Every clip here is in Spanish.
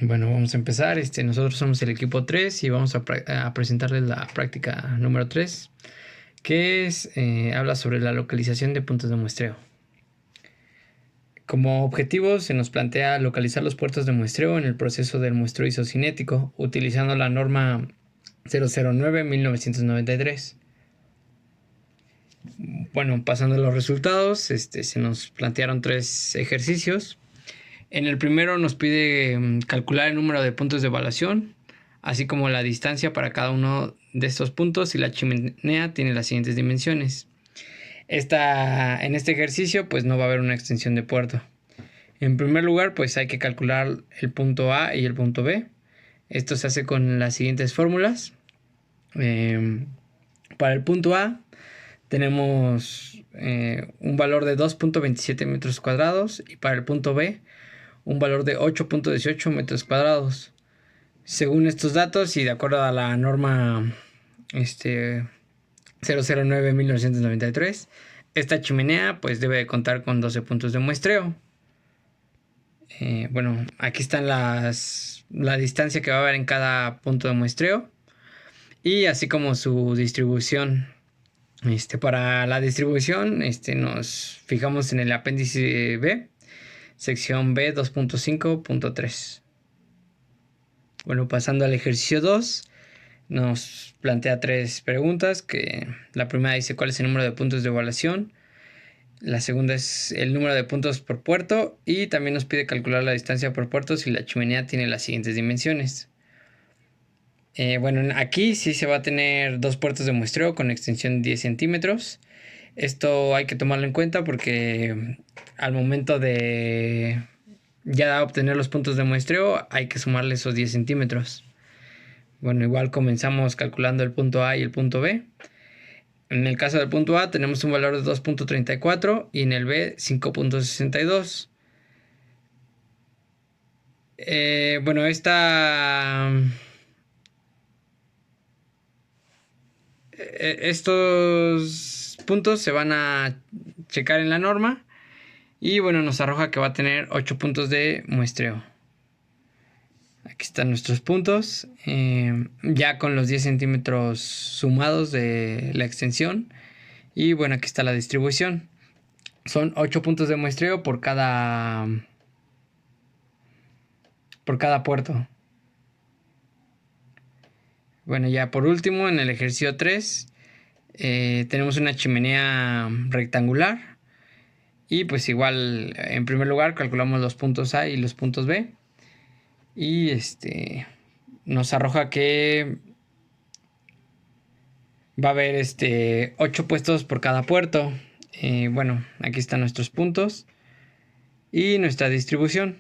Bueno, vamos a empezar. Nosotros somos el equipo 3 y vamos a presentarles la práctica número 3, que habla sobre la localización de puntos de muestreo. Como objetivo se nos plantea localizar los puertos de muestreo en el proceso del muestreo isocinético utilizando la norma 009-1993. Bueno, pasando a los resultados, se nos plantearon 3 ejercicios. En el primero nos pide calcular el número de puntos de evaluación, así como la distancia para cada uno de estos puntos, y la chimenea tiene las siguientes dimensiones. En este ejercicio pues no va a haber una extensión de puerto. En primer lugar pues hay que calcular el punto A y el punto B. Esto se hace con las siguientes fórmulas. Para el punto A tenemos un valor de 2.27 metros cuadrados y para el punto B un valor de 8.18 metros cuadrados. Según estos datos y de acuerdo a la norma 009-1993, esta chimenea pues debe de contar con 12 puntos de muestreo. Bueno, aquí están la distancia que va a haber en cada punto de muestreo y así como su distribución. Para la distribución nos fijamos en el apéndice B, sección B 2.5.3. Bueno, pasando al ejercicio 2, nos plantea 3 preguntas. Que la primera dice cuál es el número de puntos de evaluación. La segunda es el número de puntos por puerto. Y también nos pide calcular la distancia por puerto si la chimenea tiene las siguientes dimensiones. Bueno, aquí sí se va a tener 2 puertos de muestreo con extensión de 10 centímetros. Esto hay que tomarlo en cuenta porque al momento de ya obtener los puntos de muestreo hay que sumarle esos 10 centímetros. Bueno, igual comenzamos calculando el punto A y el punto B. En el caso del punto A tenemos un valor de 2.34 y en el B 5.62. Bueno, estos puntos se van a checar en la norma y bueno, nos arroja que va a tener 8 puntos de muestreo. Aquí están nuestros puntos, ya con los 10 centímetros sumados de la extensión. Y bueno, aquí está la distribución. Son 8 puntos de muestreo por cada puerto. Bueno, ya por último, en el ejercicio 3, tenemos una chimenea rectangular. Y pues igual, en primer lugar, calculamos los puntos A y los puntos B. Y nos arroja que va a haber 8 puestos por cada puerto. Bueno, aquí están nuestros puntos y nuestra distribución.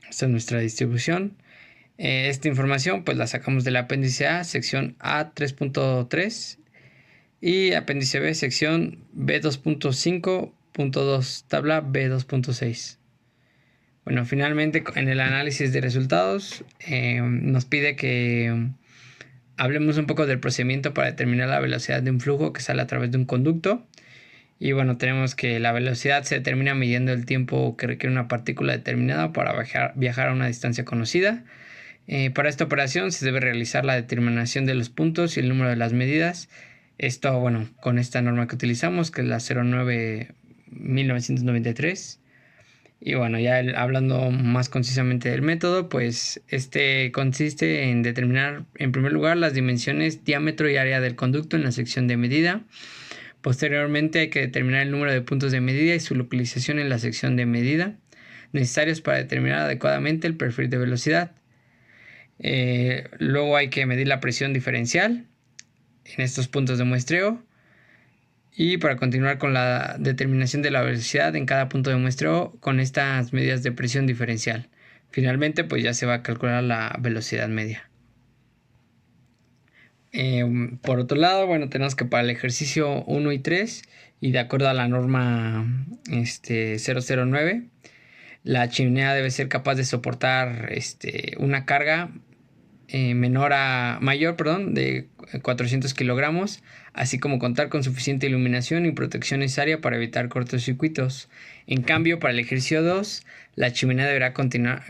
Esta es nuestra distribución. Esta información pues la sacamos del apéndice A, sección A 3.3 y apéndice B, sección B 2.5.2, tabla B 2.6. Bueno, finalmente en el análisis de resultados nos pide que hablemos un poco del procedimiento para determinar la velocidad de un flujo que sale a través de un conducto. Y bueno, tenemos que la velocidad se determina midiendo el tiempo que requiere una partícula determinada para viajar a una distancia conocida. Para esta operación se debe realizar la determinación de los puntos y el número de las medidas. Esto, bueno, con esta norma que utilizamos, que es la 09-1993. Y bueno, ya hablando más concisamente del método, pues consiste en determinar en primer lugar las dimensiones, diámetro y área del conducto en la sección de medida. Posteriormente hay que determinar el número de puntos de medida y su localización en la sección de medida necesarios para determinar adecuadamente el perfil de velocidad. Luego hay que medir la presión diferencial en estos puntos de muestreo. Y para continuar con la determinación de la velocidad en cada punto de muestreo con estas medidas de presión diferencial. Finalmente, pues ya se va a calcular la velocidad media. Por otro lado, bueno, tenemos que para el ejercicio 1 y 3, y de acuerdo a la norma 009, la chimenea debe ser capaz de soportar una carga mayor de 400 kilogramos, así como contar con suficiente iluminación y protección necesaria para evitar cortocircuitos. En cambio, para el ejercicio 2, la chimenea deberá continuar,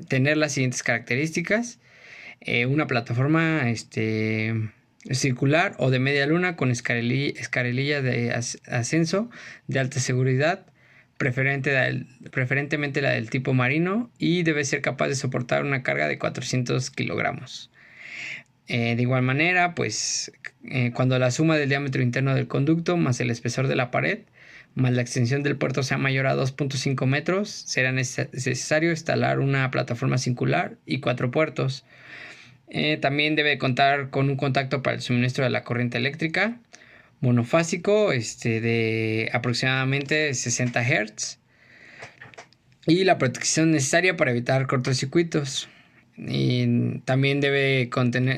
tener las siguientes características: una plataforma circular o de media luna con escalerilla de ascenso de alta seguridad, preferentemente la del tipo marino, y debe ser capaz de soportar una carga de 400 kilogramos. De igual manera, pues cuando la suma del diámetro interno del conducto más el espesor de la pared más la extensión del puerto sea mayor a 2.5 metros, será necesario instalar una plataforma circular y 4 puertos. También debe contar con un contacto para el suministro de la corriente eléctrica monofásico de aproximadamente 60 Hz, y la protección necesaria para evitar cortocircuitos. Y también debe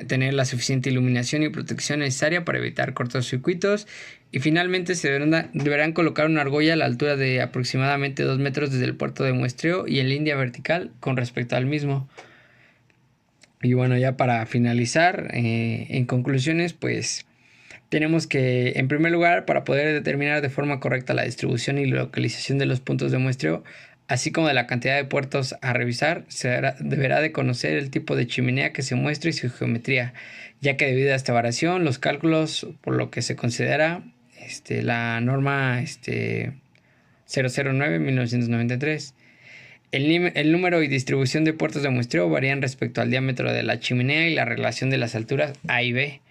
tener la suficiente iluminación y protección necesaria para evitar cortocircuitos. Y finalmente se deberán colocar una argolla a la altura de aproximadamente 2 metros desde el puerto de muestreo y en línea vertical con respecto al mismo. Y bueno, ya para finalizar, en conclusiones, pues tenemos que, en primer lugar, para poder determinar de forma correcta la distribución y localización de los puntos de muestreo, así como de la cantidad de puertos a revisar, deberá de conocer el tipo de chimenea que se muestra y su geometría, ya que debido a esta variación, los cálculos, por lo que se considera la norma 009/1993. El número y distribución de puertos de muestreo varían respecto al diámetro de la chimenea y la relación de las alturas A y B.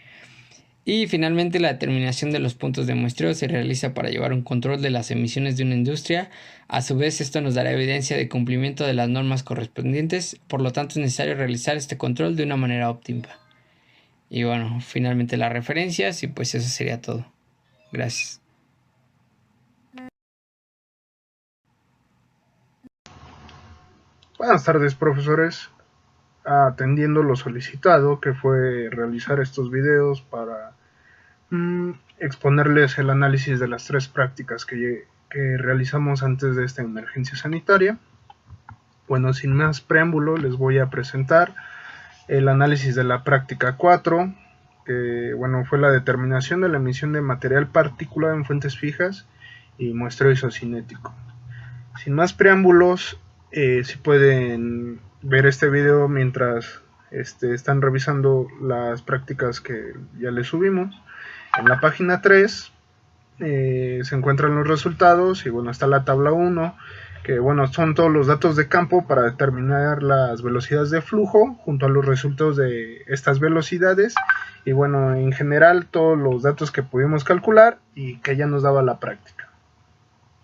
Y finalmente, la determinación de los puntos de muestreo se realiza para llevar un control de las emisiones de una industria. A su vez, esto nos dará evidencia de cumplimiento de las normas correspondientes, por lo tanto es necesario realizar este control de una manera óptima. Y bueno, finalmente las referencias, y pues eso sería todo. Gracias. Buenas tardes, profesores. Atendiendo lo solicitado, que fue realizar estos videos para exponerles el análisis de las 3 prácticas que realizamos antes de esta emergencia sanitaria. Bueno, sin más preámbulo, les voy a presentar el análisis de la práctica 4, que bueno, fue la determinación de la emisión de material particulado en fuentes fijas y muestreo isocinético. Sin más preámbulos, si pueden ver este video mientras están revisando las prácticas que ya les subimos. En la página 3 se encuentran los resultados y bueno, está la tabla 1, que bueno, son todos los datos de campo para determinar las velocidades de flujo junto a los resultados de estas velocidades y bueno, en general todos los datos que pudimos calcular y que ya nos daba la práctica.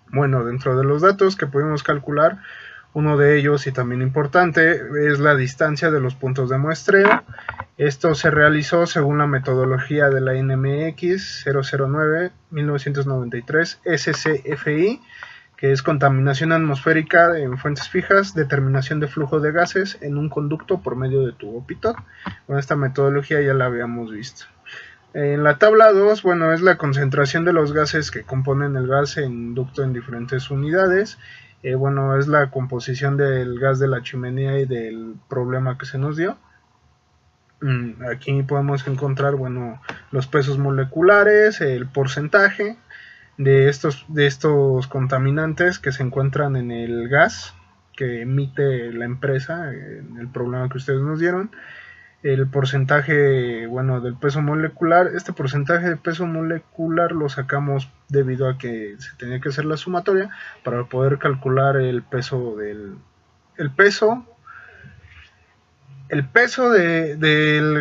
Bueno, dentro de los datos que pudimos calcular, uno de ellos y también importante es la distancia de los puntos de muestreo. Esto se realizó según la metodología de la NMX 009/1993 SCFI, que es contaminación atmosférica en fuentes fijas, determinación de flujo de gases en un conducto por medio de tubo pitot. Bueno, esta metodología ya la habíamos visto. En la tabla 2, bueno, es la concentración de los gases que componen el gas en ducto en diferentes unidades. Bueno, es la composición del gas de la chimenea y del problema que se nos dio. Aquí podemos encontrar, bueno, los pesos moleculares, el porcentaje de estos contaminantes que se encuentran en el gas que emite la empresa en el problema que ustedes nos dieron. El porcentaje, bueno, del peso molecular. Este porcentaje de peso molecular lo sacamos debido a que se tenía que hacer la sumatoria para poder calcular el peso del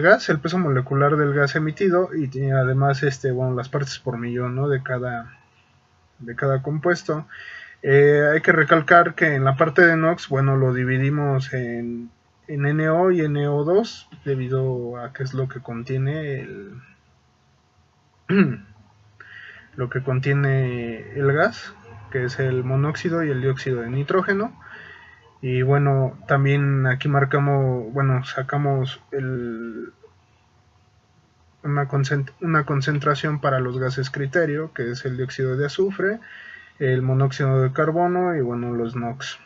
gas, el peso molecular del gas emitido y además bueno, las partes por millón, ¿no?, de cada compuesto. Hay que recalcar que en la parte de NOx, bueno, lo dividimos en NO y NO2 debido a que es lo que contiene el gas, que es el monóxido y el dióxido de nitrógeno. Y bueno, también aquí marcamos, bueno, sacamos una concentración para los gases criterio, que es el dióxido de azufre, el monóxido de carbono y bueno, los NOx.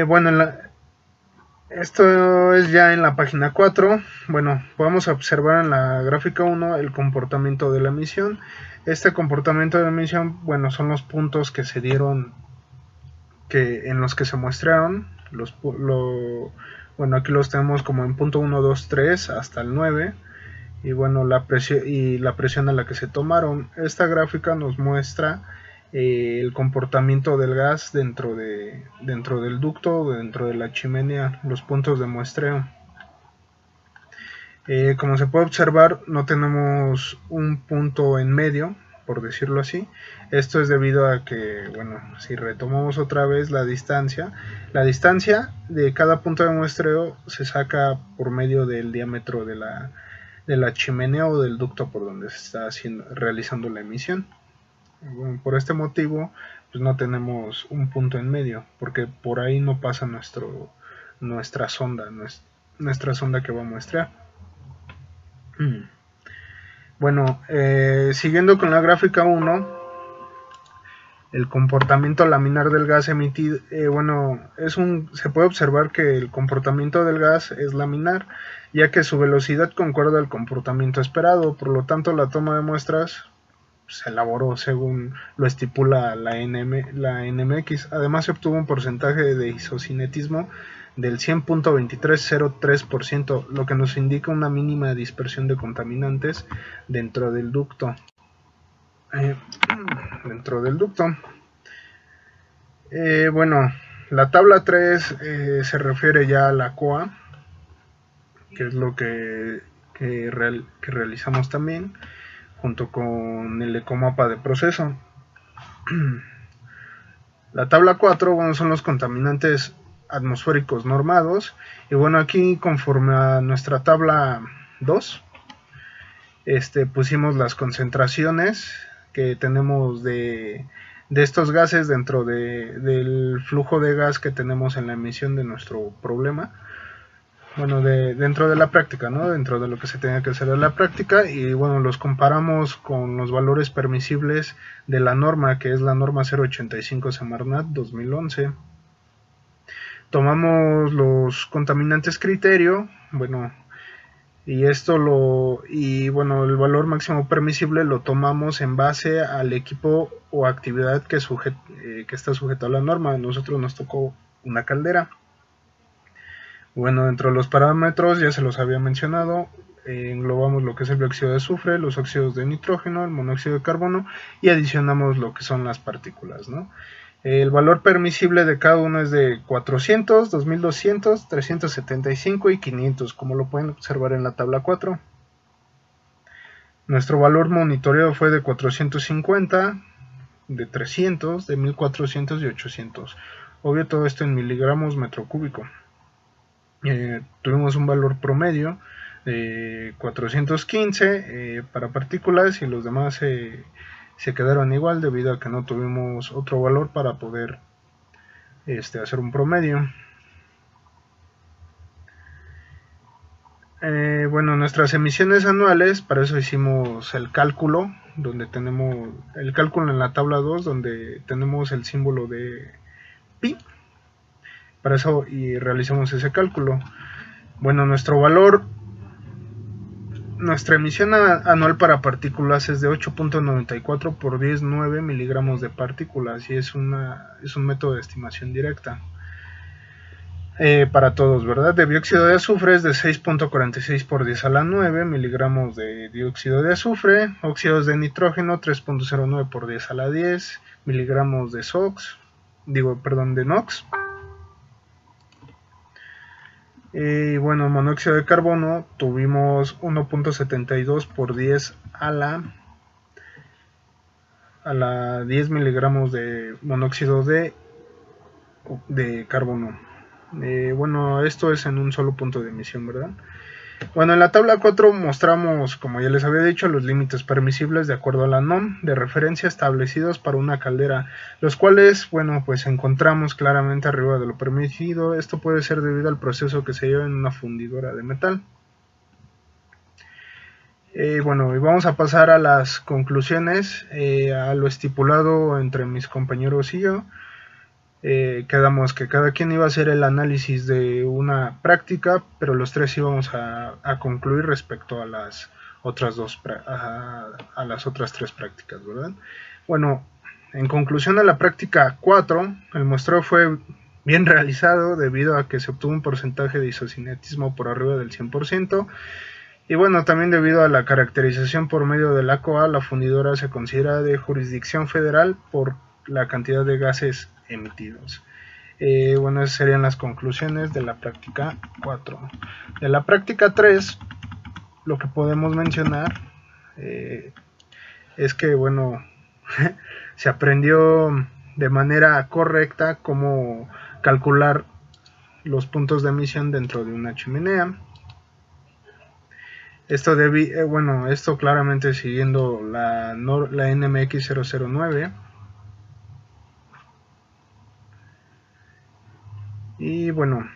Bueno, esto es ya en la página 4. Bueno, podemos observar en la gráfica 1 el comportamiento de la emisión. Este comportamiento de la emisión, bueno, son los puntos que se dieron, en los que se muestrearon, bueno, aquí los tenemos como en punto 1, 2, 3 hasta el 9, y bueno, la presión a la que se tomaron. Esta gráfica nos muestra el comportamiento del gas dentro del ducto, dentro de la chimenea, los puntos de muestreo. Como se puede observar, no tenemos un punto en medio, por decirlo así. Esto es debido a que, bueno, si retomamos otra vez la distancia de cada punto de muestreo se saca por medio del diámetro de la chimenea o del ducto por donde se está realizando la emisión. Bueno, por este motivo, pues no tenemos un punto en medio, porque por ahí no pasa nuestra sonda que va a muestrear. Bueno, siguiendo con la gráfica 1, el comportamiento laminar del gas emitido, se puede observar que el comportamiento del gas es laminar, ya que su velocidad concuerda al comportamiento esperado. Por lo tanto, la toma de muestras se elaboró según lo estipula la NMX. Además, se obtuvo un porcentaje de isocinetismo del 100.2303%, lo que nos indica una mínima dispersión de contaminantes dentro del ducto. Bueno, la tabla 3 se refiere ya a la COA, que es lo que realizamos también, junto con el ecomapa de proceso. La tabla 4, bueno, son los contaminantes atmosféricos normados, y bueno, aquí conforme a nuestra tabla 2, pusimos las concentraciones que tenemos de estos gases dentro del flujo de gas que tenemos en la emisión de nuestro problema. Bueno, dentro de la práctica, ¿no? Dentro de lo que se tenía que hacer en la práctica, y bueno, los comparamos con los valores permisibles de la norma, que es la norma 085 Semarnat 2011. Tomamos los contaminantes criterio, bueno, y el valor máximo permisible lo tomamos en base al equipo o actividad que está sujeto a la norma. A nosotros nos tocó una caldera. Bueno, dentro de los parámetros, ya se los había mencionado, englobamos lo que es el dióxido de azufre, los óxidos de nitrógeno, el monóxido de carbono, y adicionamos lo que son las partículas, ¿no? El valor permisible de cada uno es de 400, 2200, 375 y 500, como lo pueden observar en la tabla 4. Nuestro valor monitoreado fue de 450, de 300, de 1400 y 800. Obvio, todo esto en miligramos metro cúbico. Tuvimos un valor promedio de 415 para partículas, y los demás se quedaron igual debido a que no tuvimos otro valor para poder hacer un promedio. Bueno, nuestras emisiones anuales, para eso hicimos el cálculo, donde tenemos el cálculo en la tabla 2, donde tenemos el símbolo de pi. Para eso y realizamos ese cálculo. Bueno, nuestra emisión anual para partículas es de 8.94 por 10,9 miligramos de partículas, y es un método de estimación directa para todos, ¿verdad? De dióxido de azufre es de 6.46 por 10 a la 9 miligramos de dióxido de azufre. Óxidos de nitrógeno 3.09 por 10 a la 10 miligramos de NOx. Y bueno, monóxido de carbono tuvimos 1.72 por 10 a la 10 miligramos de monóxido de carbono. Bueno, esto es en un solo punto de emisión, ¿verdad? Bueno, en la tabla 4 mostramos, como ya les había dicho, los límites permisibles de acuerdo a la NOM de referencia establecidos para una caldera, los cuales, bueno, pues encontramos claramente arriba de lo permitido. Esto puede ser debido al proceso que se lleva en una fundidora de metal. Bueno, y vamos a pasar a las conclusiones, a lo estipulado entre mis compañeros y yo. Quedamos que cada quien iba a hacer el análisis de una práctica, pero los tres íbamos a concluir respecto a las otras tres prácticas, ¿verdad? Bueno, En conclusión de la práctica 4, el muestreo fue bien realizado debido a que se obtuvo un porcentaje de isocinetismo por arriba del 100%. Y bueno, también debido a la caracterización por medio del ACOA, la fundidora se considera de jurisdicción federal por la cantidad de gases emitidos. Bueno, esas serían las conclusiones de la práctica 4. De la práctica 3, lo que podemos mencionar es que, bueno, se aprendió de manera correcta cómo calcular los puntos de emisión dentro de una chimenea. Esto claramente siguiendo la NMX 009. Y bueno,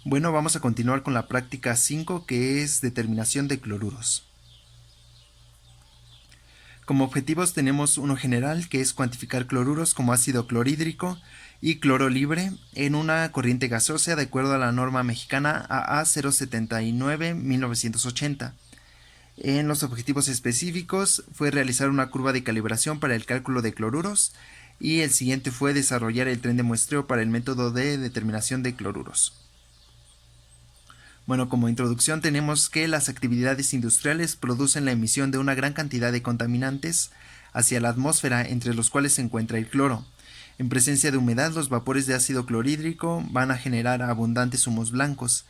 Bueno, vamos a continuar con la práctica 5, que es determinación de cloruros. Como objetivos tenemos uno general, que es cuantificar cloruros como ácido clorhídrico y cloro libre en una corriente gaseosa de acuerdo a la norma mexicana AA 079-1980. En los objetivos específicos fue realizar una curva de calibración para el cálculo de cloruros, y el siguiente fue desarrollar el tren de muestreo para el método de determinación de cloruros. Bueno, como introducción tenemos que las actividades industriales producen la emisión de una gran cantidad de contaminantes hacia la atmósfera, entre los cuales se encuentra el cloro. En presencia de humedad, los vapores de ácido clorhídrico van a generar abundantes humos blancos.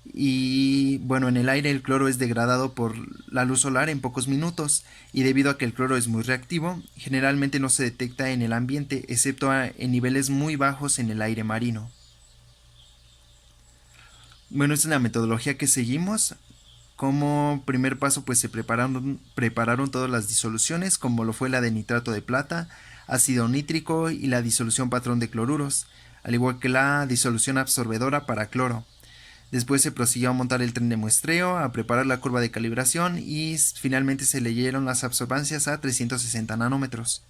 Y bueno, en el aire el cloro es degradado por la luz solar en pocos minutos, y debido a que el cloro es muy reactivo, generalmente no se detecta en el ambiente, excepto en niveles muy bajos en el aire marino. Bueno, esta es la metodología que seguimos. Como primer paso, pues se prepararon todas las disoluciones, como lo fue la de nitrato de plata, ácido nítrico y la disolución patrón de cloruros, al igual que la disolución absorbedora para cloro. Después se prosiguió a montar el tren de muestreo, a preparar la curva de calibración y finalmente se leyeron las absorbancias a 360 nanómetros.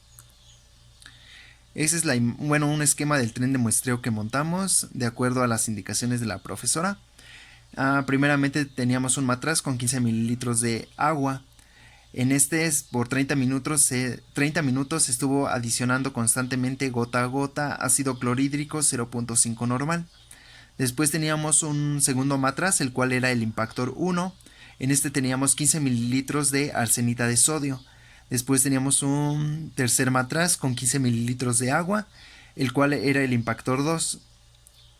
Ese es un esquema del tren de muestreo que montamos de acuerdo a las indicaciones de la profesora. Primeramente teníamos un matraz con 15 mililitros de agua. En por 30 minutos se estuvo adicionando constantemente gota a gota ácido clorhídrico 0.5 normal. Después teníamos un segundo matraz, el cual era el impactor 1. En este teníamos 15 mililitros de arsenita de sodio. Después teníamos un tercer matraz con 15 mililitros de agua, el cual era el impactor 2.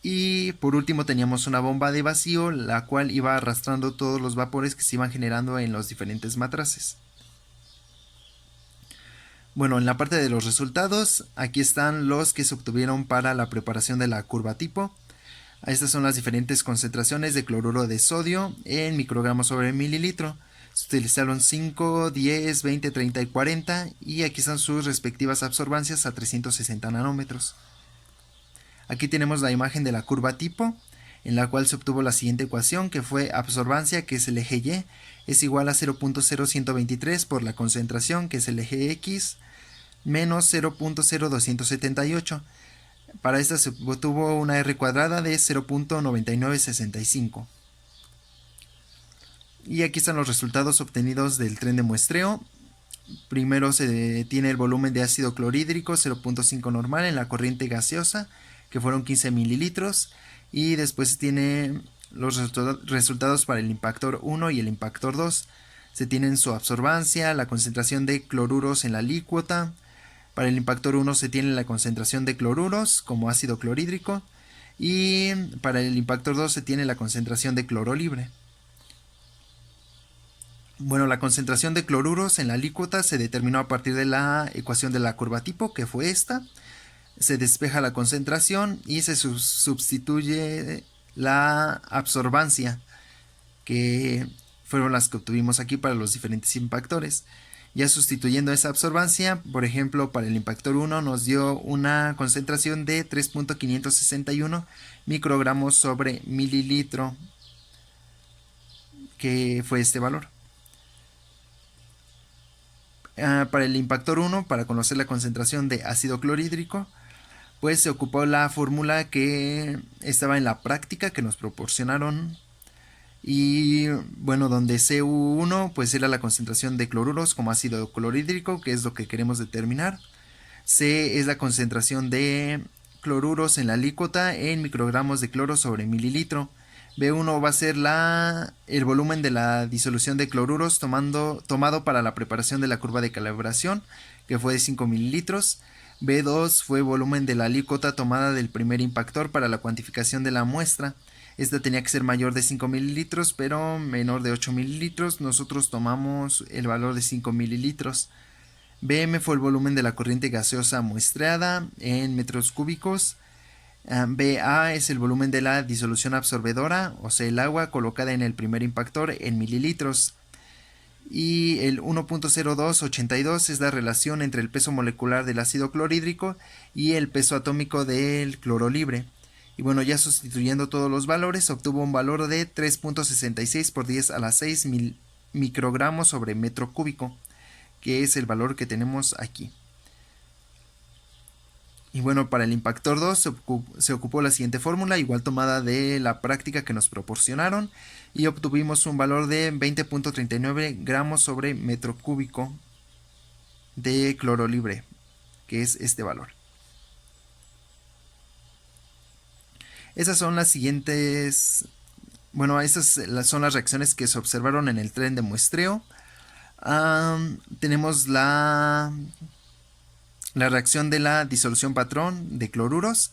Y por último teníamos una bomba de vacío, la cual iba arrastrando todos los vapores que se iban generando en los diferentes matraces. Bueno, en la parte de los resultados, aquí están los que se obtuvieron para la preparación de la curva tipo. Estas son las diferentes concentraciones de cloruro de sodio en microgramos sobre mililitro. Se utilizaron 5, 10, 20, 30 y 40, y aquí están sus respectivas absorbancias a 360 nanómetros. Aquí tenemos la imagen de la curva tipo, en la cual se obtuvo la siguiente ecuación, que fue absorbancia, que es el eje Y, es igual a 0.0123 por la concentración, que es el eje X, menos 0.0278. Para esta se obtuvo una R cuadrada de 0.9965. Y aquí están los resultados obtenidos del tren de muestreo. Primero se tiene el volumen de ácido clorhídrico 0.5 normal en la corriente gaseosa, que fueron 15 mililitros, y después se tiene los resultados para el impactor 1 y el impactor 2. Se tienen su absorbancia, la concentración de cloruros en la alícuota. Para el impactor 1 se tiene la concentración de cloruros como ácido clorhídrico, y para el impactor 2 se tiene la concentración de cloro libre. Bueno, la concentración de cloruros en la alícuota se determinó a partir de la ecuación de la curva tipo, que fue esta. Se despeja la concentración y se sustituye la absorbancia, que fueron las que obtuvimos aquí para los diferentes impactores. Ya sustituyendo esa absorbancia, por ejemplo, para el impactor 1 nos dio una concentración de 3.561 microgramos sobre mililitro, que fue este valor. Para el impactor 1, para conocer la concentración de ácido clorhídrico, pues se ocupó la fórmula que estaba en la práctica que nos proporcionaron, Y bueno, donde Cu1 pues era la concentración de cloruros como ácido clorhídrico, que es lo que queremos determinar. C es la concentración de cloruros en la alícuota en microgramos de cloro sobre mililitro. B1 va a ser el volumen de la disolución de cloruros tomado para la preparación de la curva de calibración, que fue de 5 mililitros. B2 fue volumen de la alícuota tomada del primer impactor para la cuantificación de la muestra. Esta tenía que ser mayor de 5 mililitros, pero menor de 8 mililitros. Nosotros tomamos el valor de 5 mililitros. Bm fue el volumen de la corriente gaseosa muestreada en metros cúbicos. Ba es el volumen de la disolución absorbedora, o sea, el agua colocada en el primer impactor en mililitros. Y el 1.0282 es la relación entre el peso molecular del ácido clorhídrico y el peso atómico del cloro libre. Y bueno, ya sustituyendo todos los valores, obtuvo un valor de 3.66 por 10 a la 6 microgramos sobre metro cúbico, que es el valor que tenemos aquí. Y bueno, para el impactor 2 se ocupó la siguiente fórmula, igual tomada de la práctica que nos proporcionaron, y obtuvimos un valor de 20.39 gramos sobre metro cúbico de cloro libre, que es este valor. Esas son las siguientes, bueno, esas son las reacciones que se observaron en el tren de muestreo. Tenemos la reacción de la disolución patrón de cloruros,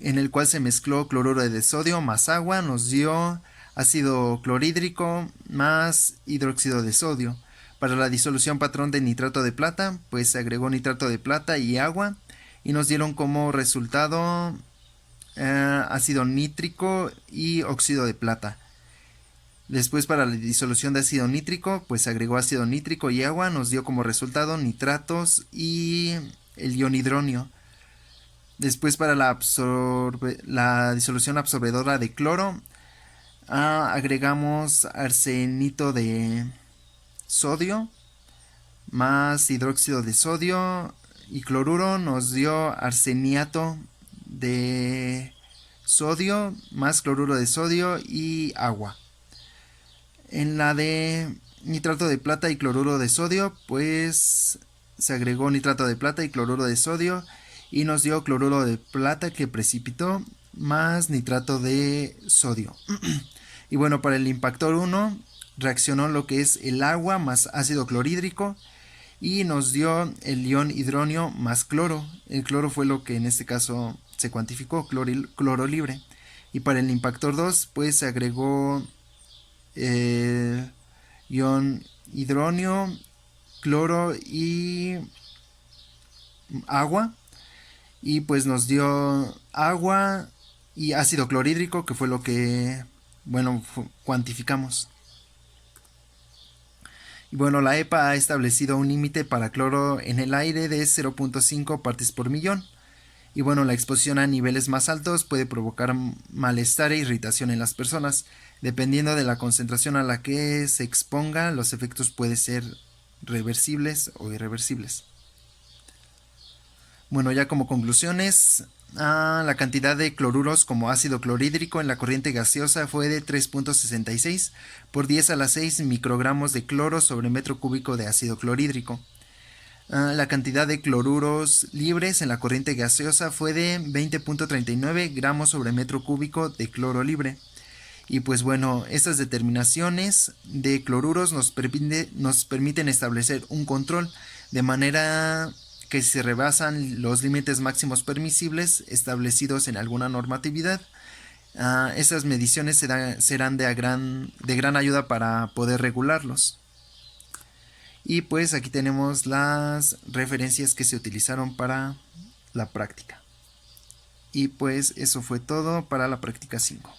en el cual se mezcló cloruro de sodio más agua, nos dio ácido clorhídrico más hidróxido de sodio. Para la disolución patrón de nitrato de plata, pues se agregó nitrato de plata y agua, y nos dieron como resultado ácido nítrico y óxido de plata. Después, para la disolución de ácido nítrico, pues se agregó ácido nítrico y agua, nos dio como resultado nitratos y el ion hidronio. Después, para la disolución absorbedora de cloro, agregamos arsenito de sodio más hidróxido de sodio y cloruro, nos dio arseniato de sodio más cloruro de sodio y agua. En la de nitrato de plata y cloruro de sodio, pues se agregó nitrato de plata y cloruro de sodio y nos dio cloruro de plata que precipitó más nitrato de sodio. Y bueno, para el impactor 1 reaccionó lo que es el agua más ácido clorhídrico y nos dio el ion hidronio más cloro. El cloro fue lo que en este caso se cuantificó, cloro libre. Y para el impactor 2 pues se agregó ion hidronio, cloro y agua, y pues nos dio agua y ácido clorhídrico, que fue lo que, bueno, cuantificamos. Y bueno, la EPA ha establecido un límite para cloro en el aire de 0.5 partes por millón. Y bueno, la exposición a niveles más altos puede provocar malestar e irritación en las personas. Dependiendo de la concentración a la que se exponga, los efectos pueden ser reversibles o irreversibles. Bueno, ya como conclusiones, la cantidad de cloruros como ácido clorhídrico en la corriente gaseosa fue de 3.66 por 10 a la 6 microgramos de cloro sobre metro cúbico de ácido clorhídrico. La cantidad de cloruros libres en la corriente gaseosa fue de 20.39 gramos sobre metro cúbico de cloro libre. Y pues bueno, estas determinaciones de cloruros nos permiten establecer un control, de manera que si se rebasan los límites máximos permisibles establecidos en alguna normatividad, esas mediciones serán de gran ayuda para poder regularlos. Y pues aquí tenemos las referencias que se utilizaron para la práctica. Y pues eso fue todo para la práctica 5.